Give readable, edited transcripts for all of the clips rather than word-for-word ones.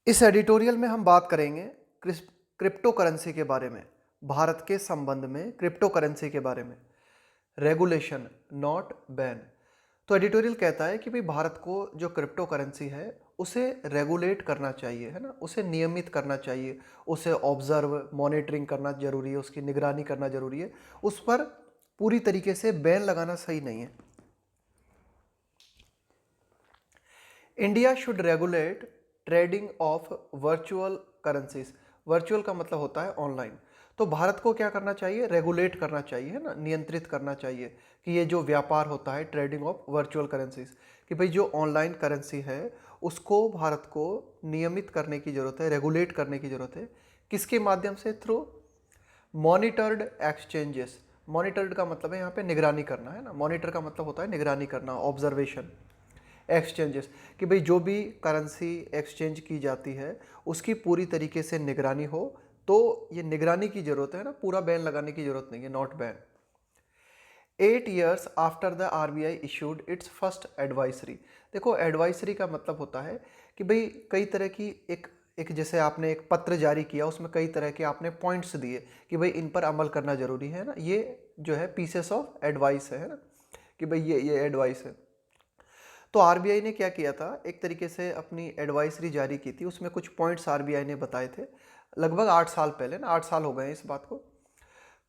इस एडिटोरियल में हम बात करेंगे क्रिप्टो करेंसी के बारे में, भारत के संबंध में क्रिप्टो करेंसी के बारे में। Regulation not ban. तो एडिटोरियल कहता है कि भाई भारत को जो क्रिप्टो करेंसी है उसे रेगुलेट करना चाहिए, है ना, उसे नियमित करना चाहिए, उसे ऑब्जर्व मॉनिटरिंग करना जरूरी है, उसकी निगरानी करना जरूरी है, उस पर पूरी तरीके से बैन लगाना सही नहीं है। India should regulate trading of virtual currencies. Virtual का मतलब होता है ऑनलाइन। तो भारत को क्या करना चाहिए? रेगुलेट करना चाहिए, है ना, नियंत्रित करना चाहिए कि ये जो व्यापार होता है ट्रेडिंग ऑफ वर्चुअल करेंसीज, कि भाई जो ऑनलाइन करेंसी है उसको भारत को नियमित करने की ज़रूरत है, रेगुलेट करने की ज़रूरत है। किसके माध्यम से? Through monitored exchanges. मॉनिटर्ड का मतलब है यहाँ पे निगरानी करना, है ना, मॉनिटर का मतलब होता है निगरानी करना, ऑब्जर्वेशन। एक्सचेंजेस, कि भाई जो भी करेंसी एक्सचेंज की जाती है उसकी पूरी तरीके से निगरानी हो। तो ये निगरानी की जरूरत है ना, पूरा बैन लगाने की जरूरत नहीं है, not ban. 8 years after the RBI issued it's first advisory. देखो, एडवाइजरी का मतलब होता है कि भाई कई तरह की एक एक जैसे आपने एक पत्र जारी किया, उसमें कई तरह के आपने पॉइंट्स दिए कि भाई इन पर अमल करना जरूरी है ना, ये जो है पीसेस ऑफ एडवाइस है ना, कि भाई ये एडवाइस है। तो आरबीआई ने क्या किया था, एक तरीके से अपनी एडवाइजरी जारी की थी, उसमें कुछ पॉइंट्स आरबीआई ने बताए थे लगभग 8 साल पहले ना, 8 साल हो गए हैं इस बात को।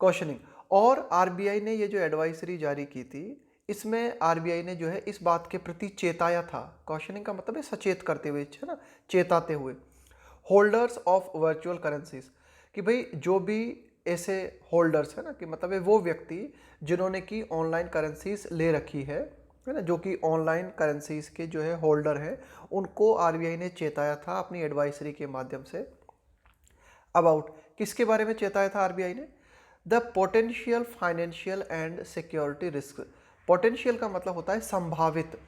क्वेश्चनिंग। और आरबीआई ने ये जो एडवाइजरी जारी की थी, इसमें आरबीआई ने जो है इस बात के प्रति चेताया था। क्वेश्चनिंग का मतलब है सचेत करते हुए, है ना, चेताते हुए। होल्डर्स ऑफ वर्चुअल करेंसीज, कि भाई जो भी ऐसे होल्डर्स है ना, कि मतलब है वो व्यक्ति जिन्होंने की ऑनलाइन करेंसीज ले रखी है ना, जो कि ऑनलाइन करेंसीज के जो है होल्डर हैं, उनको आरबीआई ने चेताया था अपनी एडवाइजरी के माध्यम से। अबाउट, किसके बारे में चेताया था आरबीआई ने? The potential financial and security risk. Potential का मतलब होता है संभावित,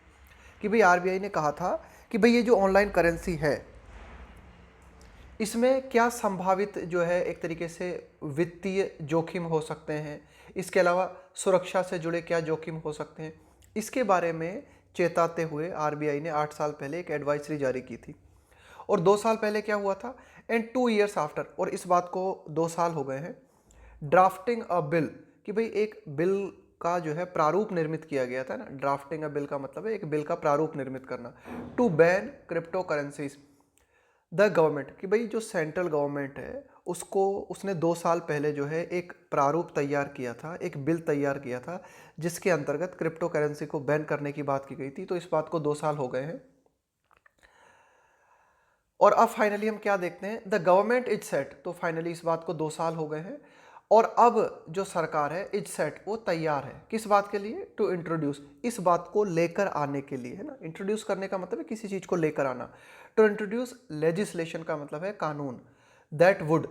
कि भाई आरबीआई ने कहा था कि भाई ये जो ऑनलाइन करेंसी है इसमें क्या संभावित जो है एक तरीके से वित्तीय जोखिम हो सकते हैं, इसके अलावा सुरक्षा से जुड़े क्या जोखिम हो सकते हैं, इसके बारे में चेताते हुए आरबीआई ने 8 साल पहले एक एडवाइजरी जारी की थी। और 2 साल पहले क्या हुआ था? एंड 2 years आफ्टर, और इस बात को 2 साल हो गए हैं, ड्राफ्टिंग अ बिल, कि भाई एक बिल का जो है प्रारूप निर्मित किया गया था ना। ड्राफ्टिंग अ बिल का मतलब है एक बिल का प्रारूप निर्मित करना। To ban crypto currencies. The government, कि भाई जो सेंट्रल गवर्नमेंट है उसको, उसने 2 साल पहले जो है एक प्रारूप तैयार किया था, एक बिल तैयार किया था जिसके अंतर्गत क्रिप्टो करेंसी को बैन करने की बात की गई थी। तो इस बात को 2 साल हो गए हैं। और अब फाइनली हम क्या देखते हैं? The government is set. तो फाइनली इस बात को 2 साल हो गए हैं और अब जो सरकार है इज सेट, वो तैयार है किस बात के लिए? टू इंट्रोड्यूस, इस बात को लेकर आने के लिए, है ना। इंट्रोड्यूस करने का मतलब है किसी चीज को लेकर आना। टू इंट्रोड्यूस लेजिस्लेशन का मतलब है कानून। दैट वुड,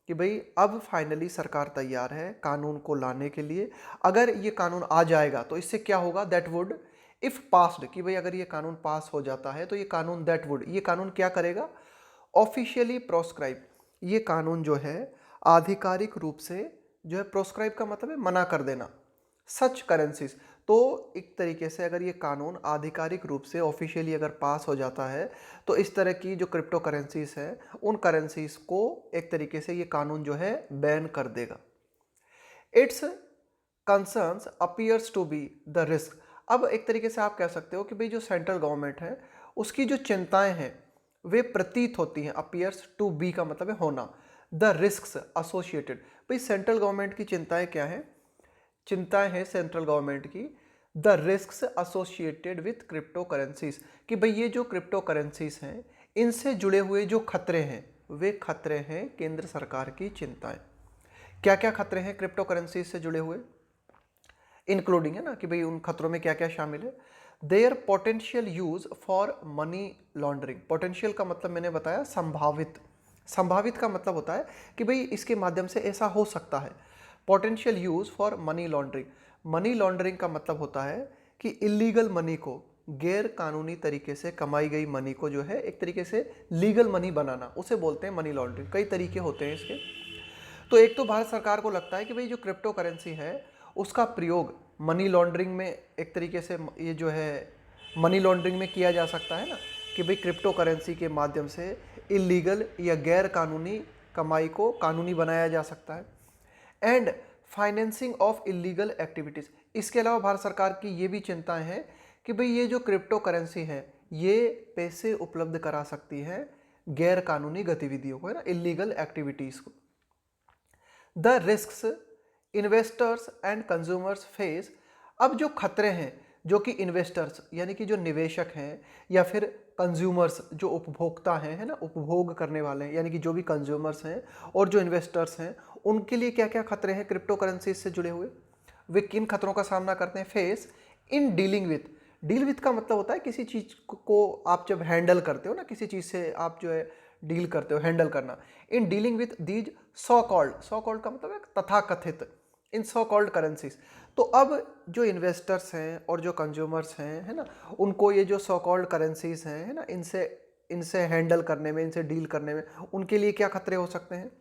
कि भाई अब फाइनली सरकार तैयार है कानून को लाने के लिए। अगर ये कानून आ जाएगा तो इससे क्या होगा? दैट वुड इफ पास्ड, कि भाई अगर ये कानून पास हो जाता है तो ये कानून, दैट वुड, ये कानून क्या करेगा? ऑफिशियली प्रोस्क्राइब, ये कानून जो है आधिकारिक रूप से जो है, प्रोस्क्राइब का मतलब है मना कर देना, सच करेंसीज। तो एक तरीके से अगर ये कानून आधिकारिक रूप से ऑफिशियली अगर पास हो जाता है तो इस तरह की जो क्रिप्टो करेंसीज है उन करेंसीज को एक तरीके से ये कानून जो है बैन कर देगा। Its concerns appears to be the risk. अब एक तरीके से आप कह सकते हो कि भाई जो सेंट्रल गवर्नमेंट है उसकी जो चिंताएं हैं वे प्रतीत होती हैं। अपीयर्स टू बी का मतलब है होना। द रिस्क एसोसिएटेड, भाई सेंट्रल गवर्नमेंट की चिंताएं क्या हैं? चिंताएं हैं सेंट्रल गवर्नमेंट की the risk associated with crypto currencies, कि भाई ये जो क्रिप्टो करेंसीज हैं इनसे जुड़े हुए जो खतरे हैं वे खतरे हैं केंद्र सरकार की चिंताएं। क्या क्या खतरे हैं क्रिप्टो करेंसीज से जुड़े हुए? इंक्लूडिंग, है ना, कि भाई उन खतरों में क्या क्या शामिल है? Their potential use for money laundering. Potential का मतलब मैंने बताया संभावित। संभावित का मतलब होता है कि भाई इसके माध्यम से ऐसा हो सकता है। Potential use for money laundering. Money laundering का मतलब होता है कि इलीगल मनी को, गैर कानूनी तरीके से कमाई गई मनी को जो है एक तरीके से लीगल मनी बनाना, उसे बोलते हैं मनी लॉन्ड्रिंग। कई तरीके होते हैं इसके। तो एक तो भारत सरकार को लगता है कि भाई जो क्रिप्टो करेंसी है उसका प्रयोग मनी लॉन्ड्रिंग में एक तरीके से, ये जो है मनी लॉन्ड्रिंग में किया जा सकता है ना, कि भाई क्रिप्टो करेंसी के माध्यम से इलीगल या गैर कानूनी कमाई को कानूनी बनाया जा सकता है। And financing of illegal activities, इसके अलावा भारत सरकार की ये भी चिंताएं हैं कि भाई ये जो क्रिप्टो करेंसी है ये पैसे उपलब्ध करा सकती है गैर कानूनी गतिविधियों को, है ना, इलीगल एक्टिविटीज़ को। The risks investors and consumers face, अब जो खतरे हैं जो कि इन्वेस्टर्स यानी कि जो निवेशक हैं या फिर कंज्यूमर्स जो उपभोक्ता हैं, है ना, उपभोग करने वाले हैं, यानी कि जो भी कंज्यूमर्स हैं और जो इन्वेस्टर्स हैं, उनके लिए क्या क्या खतरे हैं क्रिप्टो करेंसी से जुड़े हुए, वे किन खतरों का सामना करते हैं। Face in dealing with, deal with का मतलब होता है किसी चीज़ को आप जब हैंडल करते हो ना, किसी चीज़ से आप जो है डील करते हो, हैंडल करना। In dealing with these so called का मतलब है तथाकथित, इन सो कॉल्ड करेंसीज। तो अब जो इन्वेस्टर्स हैं और जो कंज्यूमर्स हैं, है ना, उनको ये जो सो कॉल्ड करेंसीज हैं, है ना, इनसे हैंडल करने में, इनसे डील करने में उनके लिए क्या खतरे हो सकते हैं।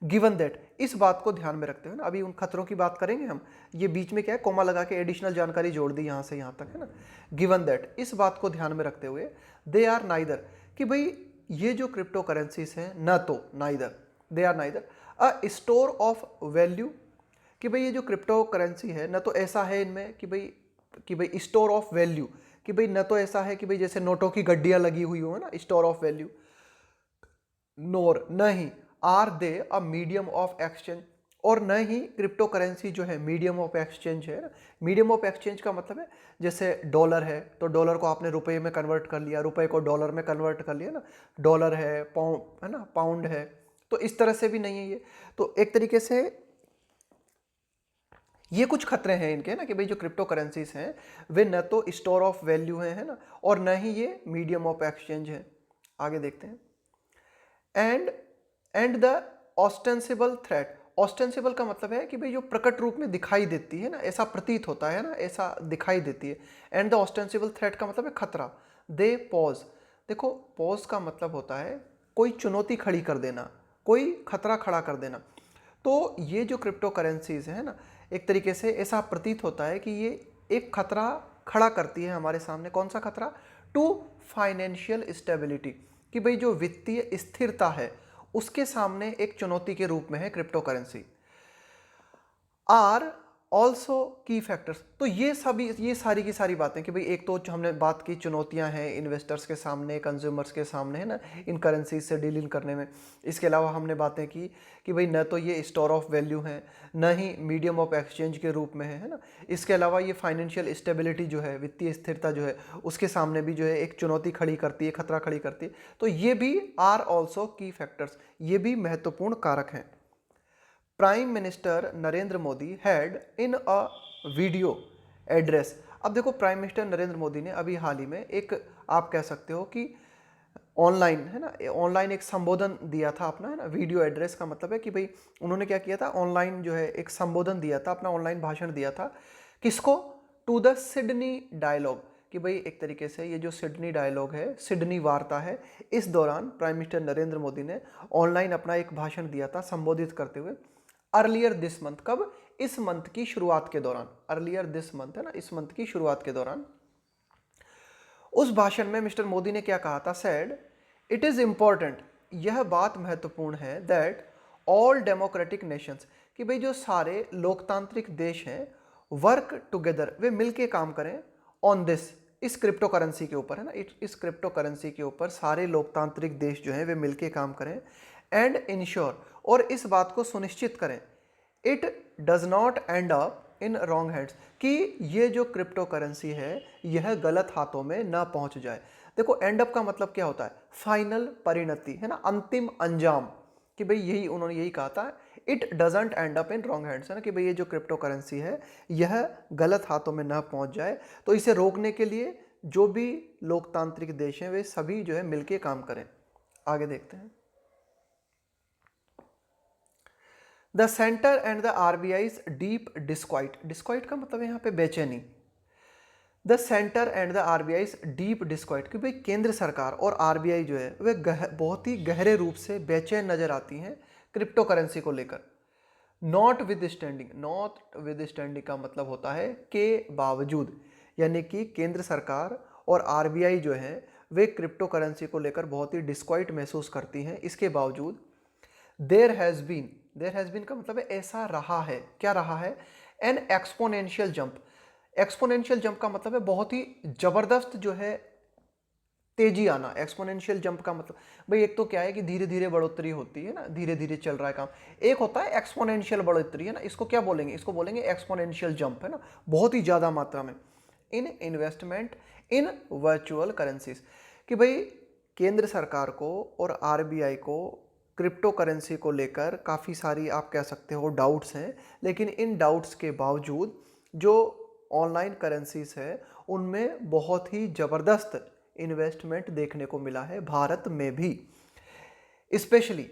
गिवन दैट, इस बात को ध्यान में रखते हुए ना, अभी उन खतरों की बात करेंगे हम, ये बीच में क्या है कोमा लगा के एडिशनल जानकारी जोड़ दी यहाँ से यहाँ तक, है ना। गिवन दैट, इस बात को ध्यान में रखते हुए, दे आर नाइदर, कि भाई ये जो क्रिप्टो करेंसीज हैं न तो neither, they are neither a store of value, कि भाई ये जो क्रिप्टो करेंसी है न तो ऐसा है इनमें कि भाई स्टोर ऑफ वैल्यू, कि भाई न तो ऐसा है कि भाई जैसे नोटों की गड्डियाँ लगी हुई हो, ना, स्टोर ऑफ वैल्यू, नोर नहीं are they a medium of exchange, और न ही क्रिप्टो करेंसी जो है मीडियम ऑफ एक्सचेंज है ना। मीडियम ऑफ एक्सचेंज का मतलब है जैसे डॉलर है तो डॉलर को आपने रुपए में कन्वर्ट कर लिया, रुपए को डॉलर में कन्वर्ट कर लिया ना, डॉलर है, पाउंड है ना, पाउंड है, तो इस तरह से भी नहीं है ये। तो एक तरीके से ये कुछ खतरे हैं इनके ना, कि भाई जो क्रिप्टो करेंसीज हैं वे न तो स्टोर ऑफ वैल्यू हैं, है ना, और न ही ये मीडियम ऑफ एक्सचेंज है। आगे देखते हैं। And the ostensible threat, ostensible का मतलब है कि भाई जो प्रकट रूप में दिखाई देती है ना, ऐसा प्रतीत होता है ना, ऐसा दिखाई देती है। एंड द ऑस्टेंसिबल थ्रेट का मतलब है खतरा। दे पॉज, देखो पॉज का मतलब होता है कोई चुनौती खड़ी कर देना, कोई खतरा खड़ा कर देना। तो ये जो क्रिप्टो करेंसीज है ना, एक तरीके से ऐसा प्रतीत होता है कि ये एक खतरा खड़ा करती है हमारे सामने। कौन सा खतरा? टू फाइनेंशियल स्टेबिलिटी, कि भाई जो वित्तीय स्थिरता है उसके सामने एक चुनौती के रूप में है क्रिप्टो करेंसी। आर ऑल्सो की फैक्टर्स, तो ये सारी की सारी बातें कि भाई एक तो जो हमने बात की चुनौतियां हैं इन्वेस्टर्स के सामने, कंज्यूमर्स के सामने, है ना, इन करेंसीज से डीलिंग करने में। इसके अलावा हमने बातें की कि भाई न तो ये स्टोर ऑफ वैल्यू हैं, न ही मीडियम ऑफ एक्सचेंज के रूप में है ना। इसके अलावा ये फाइनेंशियल स्टेबिलिटी जो है, वित्तीय स्थिरता जो है, उसके सामने भी जो है एक चुनौती खड़ी करती है, खतरा खड़ी करती है। तो ये भी आर ऑल्सो की फैक्टर्स, ये भी महत्वपूर्ण कारक हैं। Prime minister Narendra Modi had in a video address, अब देखो प्राइम मिनिस्टर नरेंद्र मोदी ने अभी हाल ही में एक, आप कह सकते हो कि ऑनलाइन, है ना, ऑनलाइन एक संबोधन दिया था अपना, है ना। वीडियो एड्रेस का मतलब है कि भाई उन्होंने क्या किया था, ऑनलाइन जो है एक संबोधन दिया था, अपना ऑनलाइन भाषण दिया था। किसको? टू द सिडनी डायलॉग, कि भाई एक तरीके से ये जो सिडनी डायलॉग है, सिडनी वार्ता है, इस दौरान प्राइम मिनिस्टर नरेंद्र मोदी ने ऑनलाइन अपना एक भाषण दिया था संबोधित करते हुए। अर्लियर दिस मंथ, कब? इस मंथ की शुरुआत के दौरान, अर्लियर दिस मंथ, है ना, इस मंथ की शुरुआत के दौरान। उस भाषण में मिस्टर मोदी ने क्या कहा था? सेड इट इज इंपॉर्टेंट, यह बात महत्वपूर्ण है, दैट ऑल डेमोक्रेटिक नेशंस, कि भाई जो सारे लोकतांत्रिक देश हैं, वर्क टुगेदर, वे मिलके काम करें, ऑन दिस, इस क्रिप्टो करेंसी के ऊपर, है ना, इस क्रिप्टो करेंसी के ऊपर सारे लोकतांत्रिक देश जो हैं वे मिलके काम करें। एंड इंश्योर, और इस बात को सुनिश्चित करें, it does not and up in wrong hands, कि ये जो क्रिप्टो करेंसी है यह गलत हाथों में ना पहुंच जाए। देखो एंड अप का मतलब क्या होता है? फाइनल परिणति, है ना, अंतिम अंजाम, कि भाई यही उन्होंने यही कहा था, it doesn't and up in wrong hands, है ना, कि भाई ये जो क्रिप्टो करेंसी है यह गलत हाथों में ना पहुंच जाए। तो इसे रोकने के लिए जो भी लोकतांत्रिक देश हैं वे सभी जो है मिलके काम करें। आगे देखते हैं। The centre and the RBI's deep disquiet, disquiet का मतलब यहाँ पे बेचैनी। The centre and the RBI's deep disquiet, कि भाई केंद्र सरकार और आरबीआई जो है वे बहुत ही गहरे रूप से बेचैन नजर आती हैं क्रिप्टो करेंसी को लेकर। Not with standing, not with standing का मतलब होता है के बावजूद, यानी कि केंद्र सरकार और आरबीआई जो है वे क्रिप्टो करेंसी को लेकर बहुत ही डिस्क्वाइट महसूस करती हैं। इसके बावजूद देयर हैज़ बीन का मतलब है ऐसा रहा है। क्या रहा है? N exponential jump. Exponential jump का मतलब है बहुत ही जबरदस्त जो है तेजी आना। एक्सपोनेंशियल जंप का मतलब भाई एक तो क्या है कि धीरे धीरे बढ़ोतरी होती है ना, धीरे धीरे चल रहा है काम। एक होता है एक्सपोनेंशियल बढ़ोतरी, है ना, इसको क्या बोलेंगे? इसको बोलेंगे एक्सपोनेंशियल जंप, है ना, बहुत ही ज़्यादा मात्रा में इन इन्वेस्टमेंट इन वर्चुअल करेंसीज। कि भाई केंद्र सरकार को और आरबीआई को क्रिप्टो करेंसी को लेकर काफ़ी सारी आप कह सकते हो डाउट्स हैं, लेकिन इन डाउट्स के बावजूद जो ऑनलाइन करेंसीज है उनमें बहुत ही ज़बरदस्त इन्वेस्टमेंट देखने को मिला है भारत में भी, स्पेशली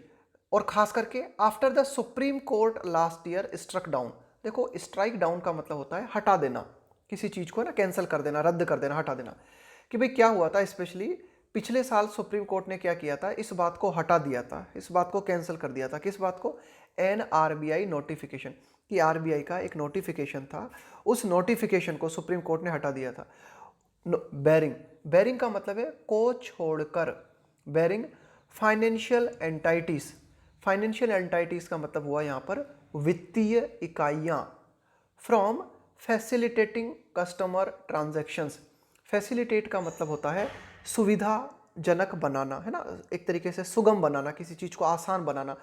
और खास करके after the supreme court last year struck down. देखो स्ट्राइक डाउन का मतलब होता है हटा देना किसी चीज़ को, ना, कैंसिल कर देना, रद्द कर देना, हटा देना। कि भाई क्या हुआ था, स्पेशली पिछले साल सुप्रीम कोर्ट ने क्या किया था, इस बात को हटा दिया था, इस बात को कैंसिल कर दिया था। किस बात को? एन आरबीआई नोटिफिकेशन, कि आरबीआई का एक नोटिफिकेशन था, उस नोटिफिकेशन को सुप्रीम कोर्ट ने हटा दिया था। बेरिंग का मतलब है को छोड़कर, barring financial entities. Financial entities का मतलब हुआ यहाँ पर वित्तीय इकाइयाँ, from facilitating customer transactions. Facilitate का मतलब होता है सुविधाजनक बनाना, है ना, एक तरीके से सुगम बनाना, किसी चीज़ को आसान बनाना,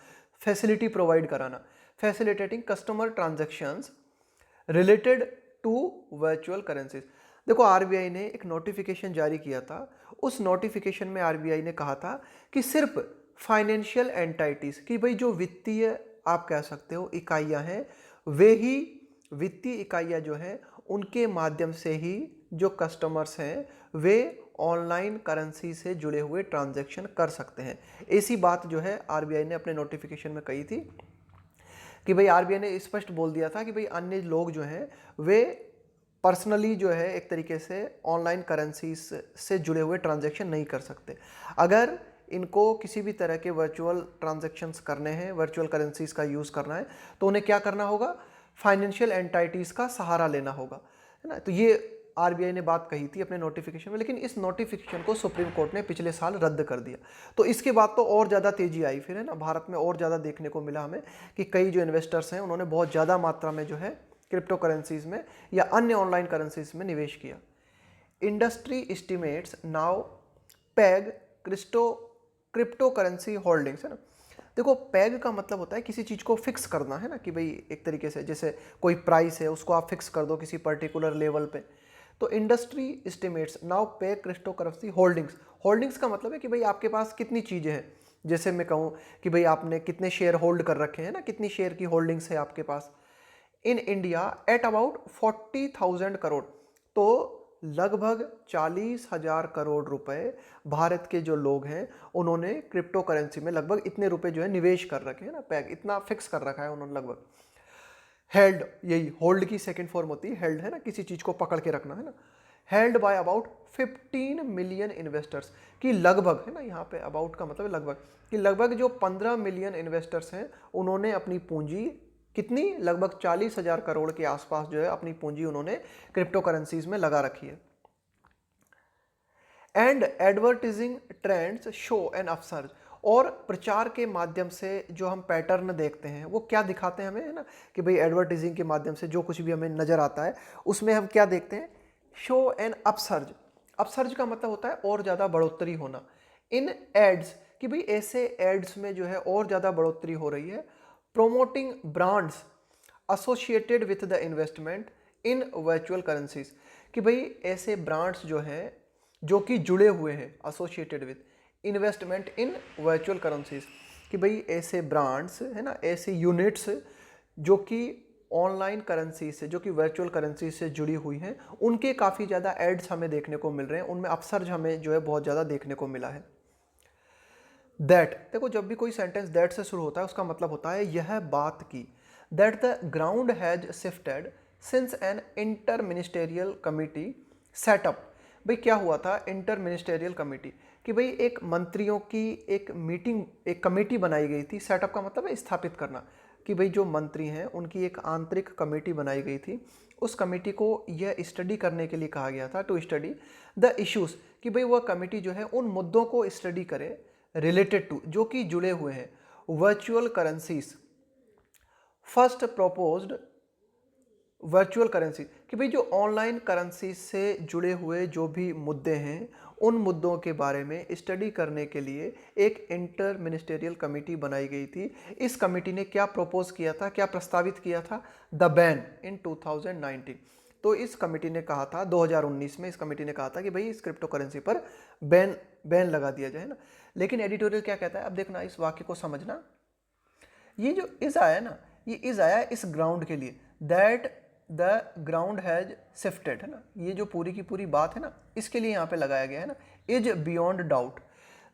फैसिलिटी प्रोवाइड कराना। Facilitating customer transactions related to virtual currencies. देखो आरबीआई ने एक नोटिफिकेशन जारी किया था, उस नोटिफिकेशन में आरबीआई ने कहा था कि सिर्फ फाइनेंशियल एंटाइटीज, कि भाई जो वित्तीय आप कह सकते हो इकाइयां हैं, वे ही वित्तीय इकाइयां जो हैं उनके माध्यम से ही जो कस्टमर्स हैं वे ऑनलाइन करेंसी से जुड़े हुए ट्रांजैक्शन कर सकते हैं। ऐसी बात जो है आरबीआई ने अपने नोटिफिकेशन में कही थी कि भाई आरबीआई ने स्पष्ट बोल दिया था कि भाई अन्य लोग जो हैं वे पर्सनली जो है एक तरीके से ऑनलाइन करेंसी से जुड़े हुए ट्रांजैक्शन नहीं कर सकते। अगर इनको किसी भी तरह के वर्चुअल ट्रांजैक्शंस करने हैं, वर्चुअल करेंसीज का यूज़ करना है, तो उन्हें क्या करना होगा? फाइनेंशियल एंटाइटीज़ का सहारा लेना होगा, है ना। तो ये आरबीआई ने बात कही थी अपने नोटिफिकेशन में, लेकिन इस नोटिफिकेशन को सुप्रीम कोर्ट ने पिछले साल रद्द कर दिया। तो इसके बाद तो और ज़्यादा तेजी आई फिर, है ना, भारत में और ज़्यादा देखने को मिला हमें कि कई जो इन्वेस्टर्स हैं उन्होंने बहुत ज़्यादा मात्रा में जो है क्रिप्टो करेंसीज में या अन्य ऑनलाइन करेंसीज में निवेश किया। Industry estimates now peg crypto currency holdings, है ना। देखो पैग का मतलब होता है किसी चीज़ को फिक्स करना, है ना, कि भाई एक तरीके से जैसे कोई प्राइस है उसको आप फिक्स कर दो किसी पर्टिकुलर लेवल पे। तो industry estimates now peg crypto currency holdings. Holdings का मतलब है कि भाई आपके पास कितनी चीज़ें हैं। जैसे मैं कहूँ कि भाई आपने कितने शेयर होल्ड कर रखे हैं ना, कितनी शेयर की होल्डिंग्स है आपके पास in India at about 40,000 crore. तो लगभग 40,000 करोड़ रुपए भारत के जो लोग हैं उन्होंने क्रिप्टो करेंसी में लगभग इतने रुपए जो है निवेश कर रखे हैं ना, पैग इतना फिक्स कर रखा है उन्होंने लगभग। हेल्ड, यही होल्ड की सेकंड फॉर्म होती है हेल्ड, है ना, किसी चीज को पकड़ के रखना, है ना। Held by about 15 million investors, की लगभग, है ना, यहाँ पे अबाउट का मतलब है लगभग, कि लगभग जो 15 मिलियन इन्वेस्टर्स हैं उन्होंने अपनी पूंजी कितनी, लगभग 40,000 करोड़ के आसपास जो है अपनी पूंजी उन्होंने क्रिप्टो करेंसीज में लगा रखी है। And advertising trends show N upsurge, और प्रचार के माध्यम से जो हम पैटर्न देखते हैं वो क्या दिखाते हैं हमें, है ना, कि भाई एडवर्टाइजिंग के माध्यम से जो कुछ भी हमें नजर आता है उसमें हम क्या देखते हैं? Show N upsurge. अपसर्ज का मतलब होता है और ज़्यादा बढ़ोतरी होना। इन एड्स, कि भाई ऐसे एड्स में जो है और ज़्यादा बढ़ोतरी हो रही है। Promoting brands associated with the investment in virtual currencies, कि भाई ऐसे ब्रांड्स जो हैं जो कि जुड़े हुए हैं associated with investment in virtual currencies, कि भाई ऐसे ब्रांड्स, है ना, ऐसे यूनिट्स जो कि ऑनलाइन करेंसी से, जो कि वर्चुअल करेंसी से जुड़ी हुई हैं, उनके काफ़ी ज़्यादा एड्स हमें देखने को मिल रहे हैं, उनमें अपसर्ज हमें जो है बहुत ज़्यादा देखने को मिला है। दैट, देखो जब भी कोई सेंटेंस दैट से शुरू होता है उसका मतलब होता है यह बात की। That the ground has shifted since an inter ministerial committee set up. भाई क्या हुआ था? इंटर मिनिस्टेरियल कमिटी, कि भाई एक मंत्रियों की एक मीटिंग, एक कमेटी बनाई गई थी। सेटअप का मतलब है स्थापित करना, कि भाई जो मंत्री हैं उनकी एक आंतरिक कमेटी बनाई गई थी। उस कमेटी को यह स्टडी करने के लिए कहा गया था, टू स्टडी द इश्यूज, कि भाई वह कमिटी जो है उन मुद्दों को स्टडी करे रिलेटेड टू, जो कि जुड़े हुए हैं virtual currencies. First proposed virtual currency, कि भाई जो ऑनलाइन करेंसी से जुड़े हुए जो भी मुद्दे हैं उन मुद्दों के बारे में स्टडी करने के लिए एक इंटर मिनिस्टेरियल कमेटी बनाई गई थी। इस कमेटी ने क्या प्रपोज किया था, क्या प्रस्तावित किया था? The ban in 2019। तो इस कमेटी ने कहा था 2019 में, इस कमेटी ने कहा था कि भाई इस क्रिप्टो करेंसी पर बैन लगा दिया जाए ना। लेकिन एडिटोरियल क्या कहता है, अब देखना इस वाक्य को समझना। ये जो इज आया ना, ये इज आया इस ग्राउंड के लिए, that the ground has shifted, है ना। ये जो पूरी की पूरी बात है ना, इसके लिए यहाँ पे लगाया गया है ना, is beyond doubt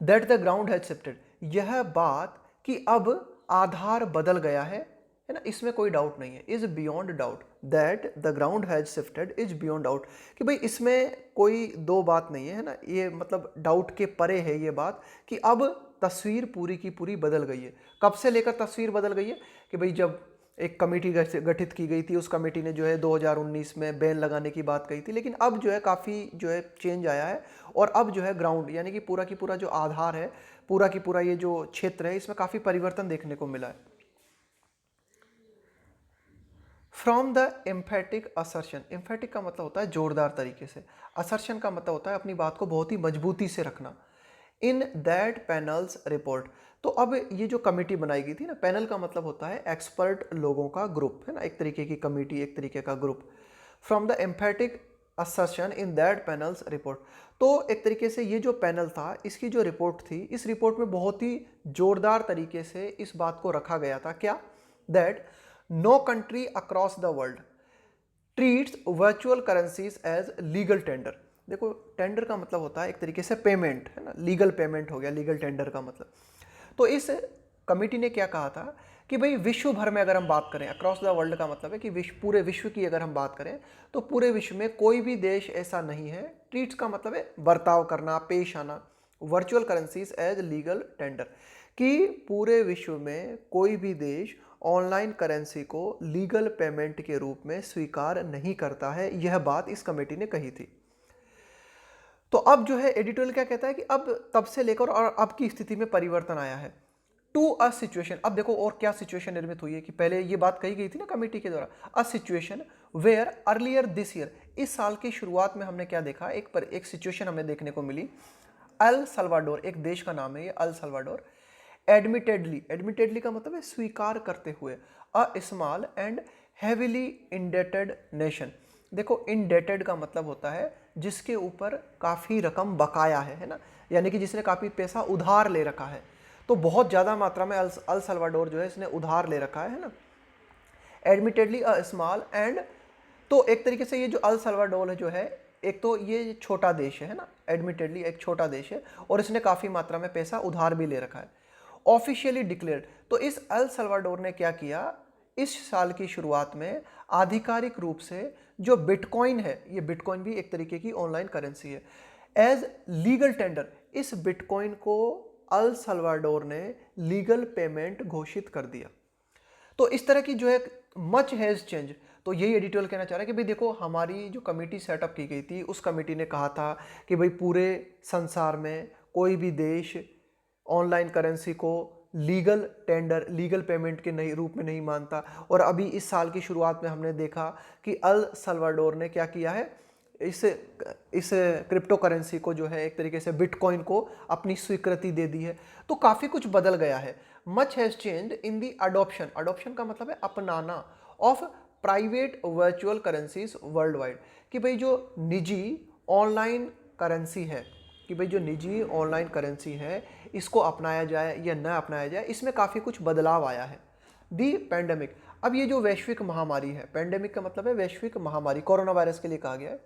that the ground has shifted. यह बात कि अब आधार बदल गया है ना, इसमें कोई डाउट नहीं है। Is beyond doubt that the ground has shifted is beyond doubt, कि भाई इसमें कोई दो बात नहीं है ना, ये मतलब डाउट के परे है ये बात कि अब तस्वीर पूरी की पूरी बदल गई है। कब से लेकर तस्वीर बदल गई है? कि भाई जब एक कमेटी गठित की गई थी, उस कमेटी ने जो है 2019 में बैन लगाने की बात कही थी, लेकिन अब जो है काफ़ी जो है चेंज आया है और अब जो है ग्राउंड यानी कि पूरा की पूरा जो आधार है, पूरा की पूरा ये जो क्षेत्र है, इसमें काफ़ी परिवर्तन देखने को मिला है। From the emphatic assertion, emphatic का मतलब होता है जोरदार तरीके से, असर्शन का मतलब होता है अपनी बात को बहुत ही मजबूती से रखना। इन दैट पैनल्स रिपोर्ट, तो अब ये जो कमेटी बनाई गई थी ना, पैनल का मतलब होता है एक्सपर्ट लोगों का ग्रुप, है ना, एक तरीके की कमेटी, एक तरीके का group. From the emphatic assertion in that panels report, तो एक तरीके से ये जो पैनल था, इसकी जो रिपोर्ट थी, इस रिपोर्ट में बहुत ही जोरदार तरीके से इस बात को रखा गया था, क्या? That no country across the world treats virtual currencies as legal tender. देखो टेंडर का मतलब होता है एक तरीके से पेमेंट, है ना, लीगल पेमेंट हो गया लीगल टेंडर का मतलब। तो इस कमेटी ने क्या कहा था कि भाई विश्व भर में अगर हम बात करें, अक्रॉस द वर्ल्ड का मतलब है कि पूरे विश्व की अगर हम बात करें तो पूरे विश्व में कोई भी देश ऐसा नहीं है, ट्रीट्स का मतलब है बर्ताव करना, पेश आना, virtual currencies as legal tender, कि पूरे विश्व में कोई भी देश ऑनलाइन करेंसी को लीगल पेमेंट के रूप में स्वीकार नहीं करता है। यह बात इस कमेटी ने कही थी। तो अब जो है एडिटोरियल क्या कहता है कि अब तब से लेकर और अब की स्थिति में परिवर्तन आया है। टू अ सिचुएशन, अब देखो और क्या सिचुएशन निर्मित हुई है कि पहले ये बात कही गई थी ना कमेटी के द्वारा, a situation where earlier this year, इस साल की शुरुआत में हमने क्या देखा, एक सिचुएशन हमें देखने को मिली। अल सल्वाडोर, एक देश का नाम है ये अल सल्वाडोर, एडमिटेडली का मतलब है स्वीकार करते हुए, a small and heavily indebted nation. देखो इंडेटेड का मतलब होता है जिसके ऊपर काफ़ी रकम बकाया है ना, यानी कि जिसने काफ़ी पैसा उधार ले रखा है। तो बहुत ज़्यादा मात्रा में अल सल्वाडोर जो है इसने उधार ले रखा है ना। एडमिटेडली अ स्मॉल एंड, तो एक तरीके से ये जो अल सल्वाडोर जो है, एक तो ये छोटा देश है ना, एडमिटेडली एक छोटा देश है और इसने काफ़ी मात्रा में पैसा उधार भी ले रखा है। ऑफिशियली डिक्लेयर्ड, तो इस अल सल्वाडोर ने क्या किया, इस साल की शुरुआत में आधिकारिक रूप से जो बिटकॉइन है, ये बिटकॉइन भी एक तरीके की ऑनलाइन करेंसी है, एज लीगल टेंडर, इस बिटकॉइन को अल सल्वाडोर ने लीगल पेमेंट घोषित कर दिया। तो इस तरह की जो है मच हैज चेंज। तो यही एडिटोरियल कहना चाह रहा है कि भाई देखो हमारी जो कमेटी सेटअप की गई थी, उस कमेटी ने कहा था कि भाई पूरे संसार में कोई भी देश ऑनलाइन करेंसी को लीगल टेंडर, लीगल पेमेंट के नहीं रूप में नहीं मानता। और अभी इस साल की शुरुआत में हमने देखा कि अल सल्वाडोर ने क्या किया है, इस क्रिप्टो करेंसी को जो है एक तरीके से बिटकॉइन को अपनी स्वीकृति दे दी है। तो काफ़ी कुछ बदल गया है। Much has change in the adoption, adoption का मतलब है अपनाना, of private virtual currencies world wide, कि भाई जो निजी ऑनलाइन करेंसी है, कि भाई जो निजी ऑनलाइन करेंसी है इसको अपनाया जाए या न अपनाया जाए, इसमें काफ़ी कुछ बदलाव आया है। दी पैंडेमिक, अब ये जो वैश्विक महामारी है, पैंडेमिक का मतलब है वैश्विक महामारी, कोरोना वायरस के लिए कहा गया है।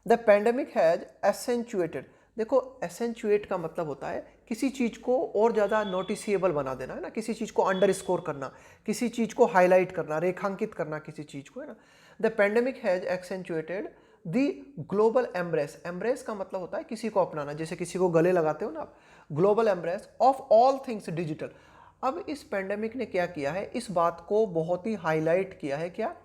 द पैंडेमिक हैज एसेंचुएटेड, देखो एसेंचुएट का मतलब होता है किसी चीज़ को और ज़्यादा नोटिसिएबल बना देना, है ना, किसी चीज़ को अंडर स्कोर करना, किसी चीज़ को हाईलाइट करना, रेखांकित करना किसी चीज़ को, है ना। The pandemic has accentuated the global embrace, embrace का मतलब होता है किसी को अपनाना, जैसे किसी को गले लगाते हो ना आप, global embrace of all things digital. अब इस पैंडेमिक ने क्या किया है, इस बात को बहुत ही हाईलाइट किया है, क्या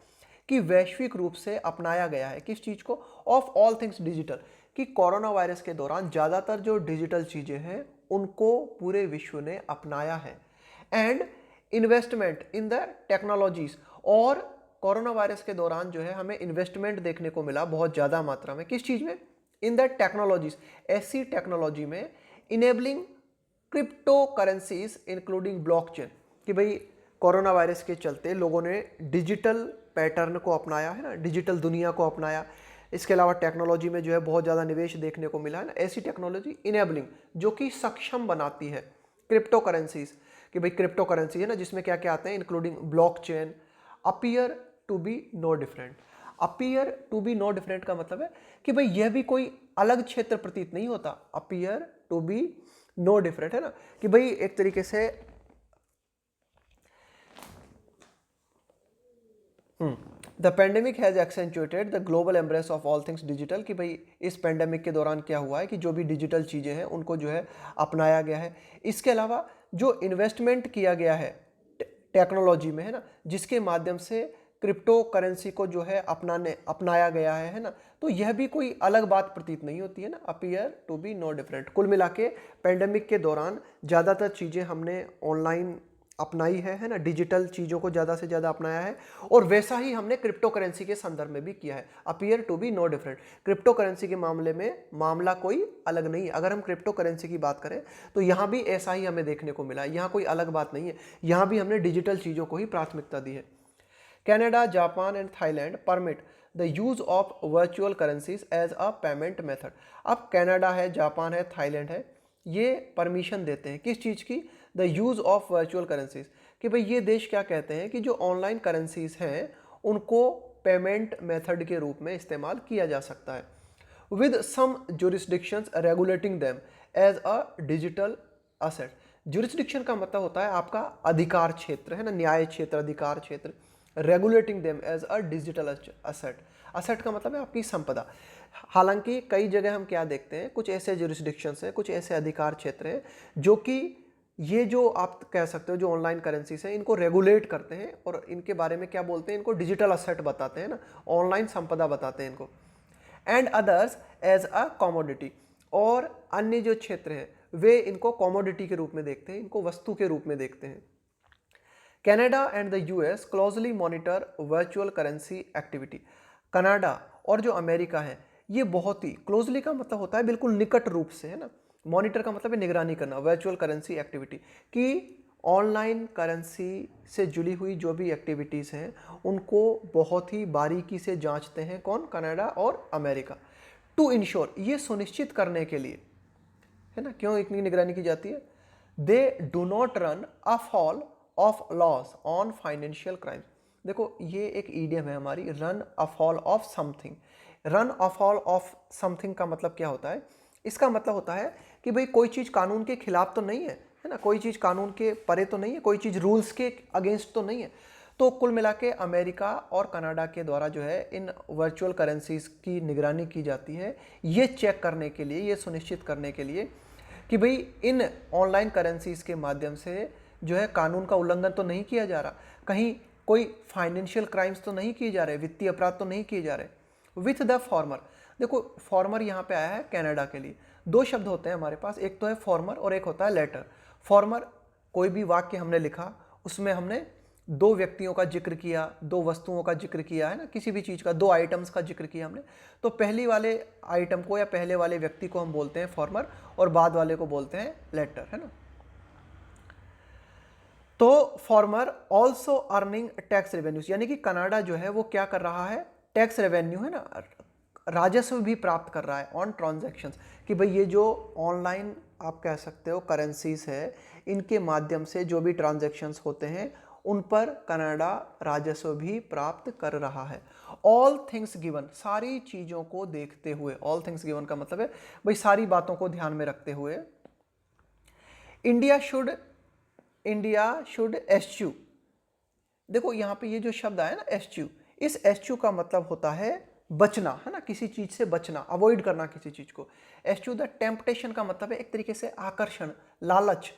कि वैश्विक रूप से अपनाया गया है किस चीज़ को, ऑफ ऑल थिंग्स डिजिटल, कि कोरोना वायरस के दौरान ज़्यादातर जो डिजिटल चीज़ें हैं उनको पूरे विश्व ने अपनाया है। And investment in the technologies, और कोरोना वायरस के दौरान जो है हमें इन्वेस्टमेंट देखने को मिला बहुत ज़्यादा मात्रा में। किस चीज़ में? इन द टेक्नोलॉजीज, ऐसी टेक्नोलॉजी में enabling crypto currencies including blockchain, कि भाई कोरोना वायरस के चलते लोगों ने डिजिटल पैटर्न को अपनाया है ना, डिजिटल दुनिया को अपनाया। इसके अलावा टेक्नोलॉजी में जो है बहुत ज़्यादा निवेश देखने को मिला है ना। ऐसी टेक्नोलॉजी इनेबलिंग, जो कि सक्षम बनाती है क्रिप्टो करेंसीज, कि भाई क्रिप्टो करेंसी है ना जिसमें क्या क्या आते हैं, including blockchain, appear to be no different. Appear to be no different का मतलब है कि भाई यह भी कोई अलग क्षेत्र प्रतीत नहीं होता। Appear to be no different है ना, कि भाई एक तरीके से the pandemic has accentuated the global embrace of all things digital, कि भाई इस पेंडेमिक के दौरान क्या हुआ है कि जो भी डिजिटल चीज़ें हैं उनको जो है अपनाया गया है। इसके अलावा जो इन्वेस्टमेंट किया गया है टेक्नोलॉजी में है ना, जिसके माध्यम से क्रिप्टो करेंसी को जो है अपनाया गया है ना, तो यह भी कोई अलग बात प्रतीत नहीं होती है ना। Appear to be no different. कुल मिला के पेंडेमिक के दौरान ज़्यादातर चीज़ें हमने ऑनलाइन अपनाई है ना, डिजिटल चीज़ों को ज़्यादा से ज़्यादा अपनाया है, और वैसा ही हमने क्रिप्टो करेंसी के संदर्भ में भी किया है। Appear to be no different. Crypto currency के मामले में मामला कोई अलग नहीं है। अगर हम क्रिप्टो करेंसी की बात करें तो यहाँ भी ऐसा ही हमें देखने को मिला है, यहाँ कोई अलग बात नहीं है, यहाँ भी हमने डिजिटल चीज़ों को ही प्राथमिकता दी है। Canada, Japan and Thailand permit the use of virtual currencies as a payment method. अब कनाडा है, जापान है, थाईलैंड है, ये परमिशन देते हैं किस चीज़ की? The use of virtual currencies, कि भाई ये देश क्या कहते हैं कि जो ऑनलाइन करेंसीज हैं उनको पेमेंट मेथड के रूप में इस्तेमाल किया जा सकता है, with some jurisdictions regulating them as a digital asset. Jurisdiction का मतलब होता है आपका अधिकार क्षेत्र है ना, न्याय क्षेत्र, अधिकार क्षेत्र। Regulating them as a digital asset. Asset का मतलब है आपकी संपदा। हालांकि कई जगह हम क्या देखते हैं, कुछ ऐसे जुरिस्डिक्शंस हैं, कुछ ऐसे अधिकार क्षेत्र हैं जो कि ये जो आप कह सकते हो जो ऑनलाइन करेंसीज हैं इनको रेगुलेट करते हैं, और इनके बारे में क्या बोलते हैं, इनको डिजिटल असेट बताते हैं ना, ऑनलाइन संपदा बताते हैं इनको। And others as a commodity, और अन्य जो क्षेत्र हैं वे इनको कॉमोडिटी के रूप में देखते हैं, इनको वस्तु के रूप में देखते हैं। Canada and the US closely monitor virtual currency activity. Canada और जो अमेरिका है ये बहुत ही क्लोजली का मतलब होता है बिल्कुल निकट रूप से है ना, मॉनिटर का मतलब है निगरानी करना, वर्चुअल करेंसी एक्टिविटी की ऑनलाइन करेंसी से जुड़ी हुई जो भी एक्टिविटीज़ हैं उनको बहुत ही बारीकी से जांचते हैं। कौन? कनाडा और अमेरिका। टू इंश्योर, ये सुनिश्चित करने के लिए है ना, क्यों इतनी निगरानी की जाती है? They do not run a fall of loss on financial crime. देखो ये एक ईडियम है हमारी, run a fall of something. Run a fall of something का मतलब क्या होता है? इसका मतलब होता है कि भाई कोई चीज़ कानून के खिलाफ तो नहीं है ना, कोई चीज़ कानून के परे तो नहीं है, कोई चीज़ रूल्स के अगेंस्ट तो नहीं है। तो कुल मिला के अमेरिका और कनाडा के द्वारा जो है इन वर्चुअल करेंसीज की निगरानी की जाती है, ये चेक करने के लिए, ये सुनिश्चित करने के लिए कि भाई इन ऑनलाइन करेंसीज के माध्यम से जो है कानून का उल्लंघन तो नहीं किया जा रहा, कहीं कोई फाइनेंशियल क्राइम्स तो नहीं किए जा रहे, वित्तीय अपराध तो नहीं किए जा रहे। विथ द फॉर्मर, देखो फॉर्मर यहाँ पे आया है कनाडा के लिए। दो शब्द होते हैं हमारे पास, एक तो है फॉर्मर और एक होता है लेटर। फॉर्मर, कोई भी वाक्य हमने लिखा उसमें हमने दो व्यक्तियों का जिक्र किया, दो वस्तुओं का जिक्र किया है ना, किसी भी चीज़ का दो आइटम्स का जिक्र किया हमने, तो पहली वाले आइटम को या पहले वाले व्यक्ति को हम बोलते हैं फॉर्मर और बाद वाले को बोलते हैं लेटर, है ना। तो farmer also earning tax revenues, यानी कि कनाडा जो है वो क्या कर रहा है, टैक्स रेवेन्यू है ना, राजस्व भी प्राप्त कर रहा है ऑन ट्रांजैक्शंस, कि भाई ये जो ऑनलाइन आप कह सकते हो करेंसीज है इनके माध्यम से जो भी ट्रांजैक्शंस होते हैं उन पर कनाडा राजस्व भी प्राप्त कर रहा है। ऑल थिंग्स गिवन, सारी चीज़ों को देखते हुए, ऑल थिंग्स गिवन का मतलब है भाई सारी बातों को ध्यान में रखते हुए, इंडिया शुड एस्च्यू। देखो यहाँ पे ये जो शब्द आया ना एस्च्यू, इस एस्च्यू का मतलब होता है बचना, है ना, किसी चीज से बचना, अवॉइड करना किसी चीज को। एस्च्यू द टेम्पटेशन का मतलब है एक तरीके से आकर्षण, लालच।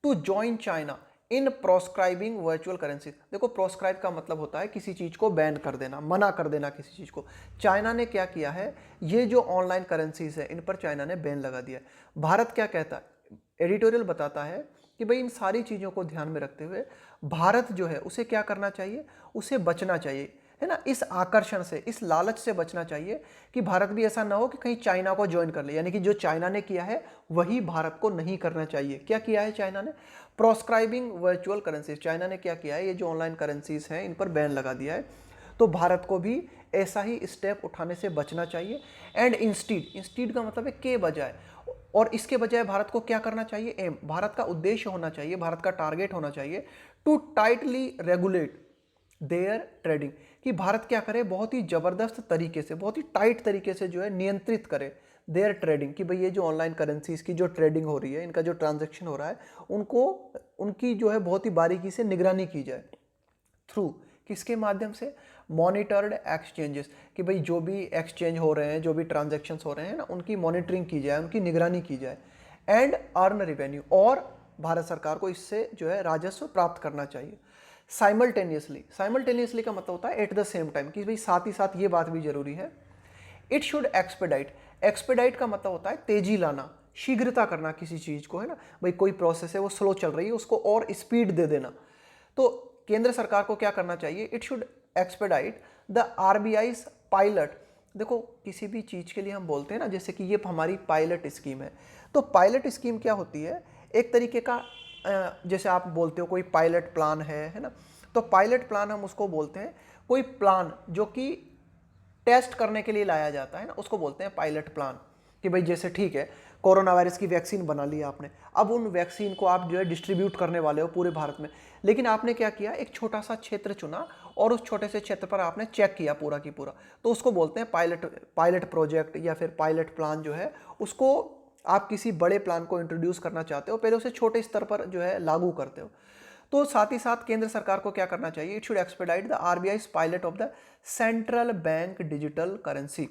To join China, in proscribing virtual currency. देखो प्रोस्क्राइब का मतलब होता है किसी चीज़ को बैन कर देना, मना कर देना किसी चीज़ को। चाइना ने क्या किया है, ये जो ऑनलाइन करेंसीज है इन पर चाइना ने बैन लगा दिया है। भारत क्या कहता है, एडिटोरियल बताता है कि भाई इन सारी चीज़ों को ध्यान में रखते हुए भारत जो है उसे क्या करना चाहिए, उसे बचना चाहिए, है ना, इस आकर्षण से, इस लालच से बचना चाहिए कि भारत भी ऐसा ना हो कि कहीं चाइना को ज्वाइन कर ले। यानी कि जो चाइना ने किया है वही भारत को नहीं करना चाहिए। क्या किया है चाइना ने, प्रोस्क्राइबिंग वर्चुअल करेंसीज। चाइना ने क्या किया है, ये जो ऑनलाइन करेंसीज हैं इन पर बैन लगा दिया है। तो भारत को भी ऐसा ही स्टेप उठाने से बचना चाहिए। एंड इंस्टीड का मतलब है के बजाय, और इसके बजाय भारत को क्या करना चाहिए, एम, भारत का उद्देश्य होना चाहिए, भारत का टारगेट होना चाहिए to tightly regulate their trading, कि भारत क्या करे, बहुत ही जबरदस्त तरीके से, बहुत ही टाइट तरीके से जो है नियंत्रित करे देयर ट्रेडिंग, कि भाई ये जो ऑनलाइन करेंसीज की जो ट्रेडिंग हो रही है, इनका जो ट्रांजैक्शन हो रहा है, उनको उनकी जो है बहुत ही बारीकी से निगरानी की जाए। थ्रू किसके माध्यम से, मॉनिटर्ड एक्सचेंजेस, कि भाई जो भी एक्सचेंज हो रहे हैं, जो भी ट्रांजैक्शंस हो रहे हैं ना, उनकी मॉनिटरिंग की जाए, उनकी निगरानी की जाए। एंड अर्न रेवेन्यू, और भारत सरकार को इससे जो है राजस्व प्राप्त करना चाहिए। साइमल्टेनियसली का मतलब होता है एट द सेम टाइम, कि भाई साथ ही साथ ये बात भी जरूरी है। इट शुड एक्सपेडाइट का मतलब होता है तेजी लाना, शीघ्रता करना किसी चीज को, है ना, भाई कोई प्रोसेस है वो स्लो चल रही है, उसको और स्पीड दे देना। तो केंद्र सरकार को क्या करना चाहिए, it should expedite the RBI's pilot. देखो किसी भी चीज के लिए हम बोलते हैं ना, जैसे कि ये हमारी पायलट स्कीम है, तो पायलट स्कीम क्या होती है, एक तरीके का जैसे आप बोलते हो कोई पायलट प्लान है ना, तो पायलट प्लान हम उसको बोलते हैं, कोई प्लान जो कि टेस्ट करने के लिए लाया जाता है ना, उसको बोलते हैं पायलट प्लान। कि भाई जैसे ठीक है, कोरोना वायरस की वैक्सीन बना ली आपने, अब उन वैक्सीन को आप जो है डिस्ट्रीब्यूट करने वाले हो पूरे भारत में, लेकिन आपने क्या किया, एक छोटा सा क्षेत्र चुना और उस छोटे से क्षेत्र पर आपने चेक किया पूरा की पूरा, तो उसको बोलते हैं पायलट प्रोजेक्ट या फिर पायलट प्लान जो है, उसको आप किसी बड़े प्लान को इंट्रोड्यूस करना चाहते हो, पहले उसे छोटे स्तर पर जो है लागू करते हो। तो साथ ही साथ केंद्र सरकार को क्या करना चाहिए, it should expedite the RBI's pilot of the central bank digital currency,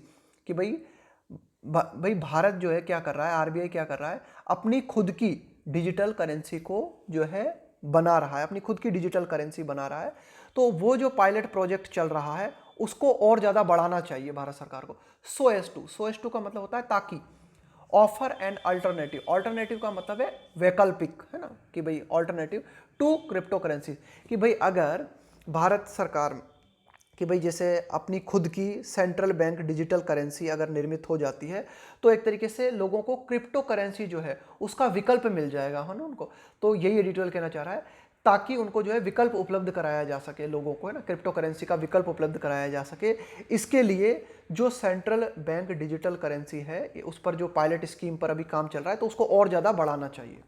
कि भाई भारत जो है क्या कर रहा है, आरबीआई क्या कर रहा है, अपनी खुद की डिजिटल करेंसी को जो है बना रहा है, अपनी खुद की डिजिटल करेंसी बना रहा है। तो वो जो पायलट प्रोजेक्ट चल रहा है उसको और ज़्यादा बढ़ाना चाहिए भारत सरकार को। सो एस टू का मतलब होता है ताकि, ऑफर एंड अल्टरनेटिव का मतलब है वैकल्पिक, है ना, कि भाई अल्टरनेटिव टू क्रिप्टो करेंसी, कि भाई अगर भारत सरकार, कि भाई जैसे अपनी खुद की सेंट्रल बैंक डिजिटल करेंसी अगर निर्मित हो जाती है, तो एक तरीके से लोगों को क्रिप्टो करेंसी जो है उसका विकल्प मिल जाएगा, है ना उनको। तो यही एडिटोरियल कहना चाह रहा है, ताकि उनको जो है विकल्प उपलब्ध कराया जा सके लोगों को, है ना, क्रिप्टो करेंसी का विकल्प उपलब्ध कराया जा सके। इसके लिए जो सेंट्रल बैंक डिजिटल करेंसी है उस पर जो पायलट स्कीम पर अभी काम चल रहा है, तो उसको और ज़्यादा बढ़ाना चाहिए।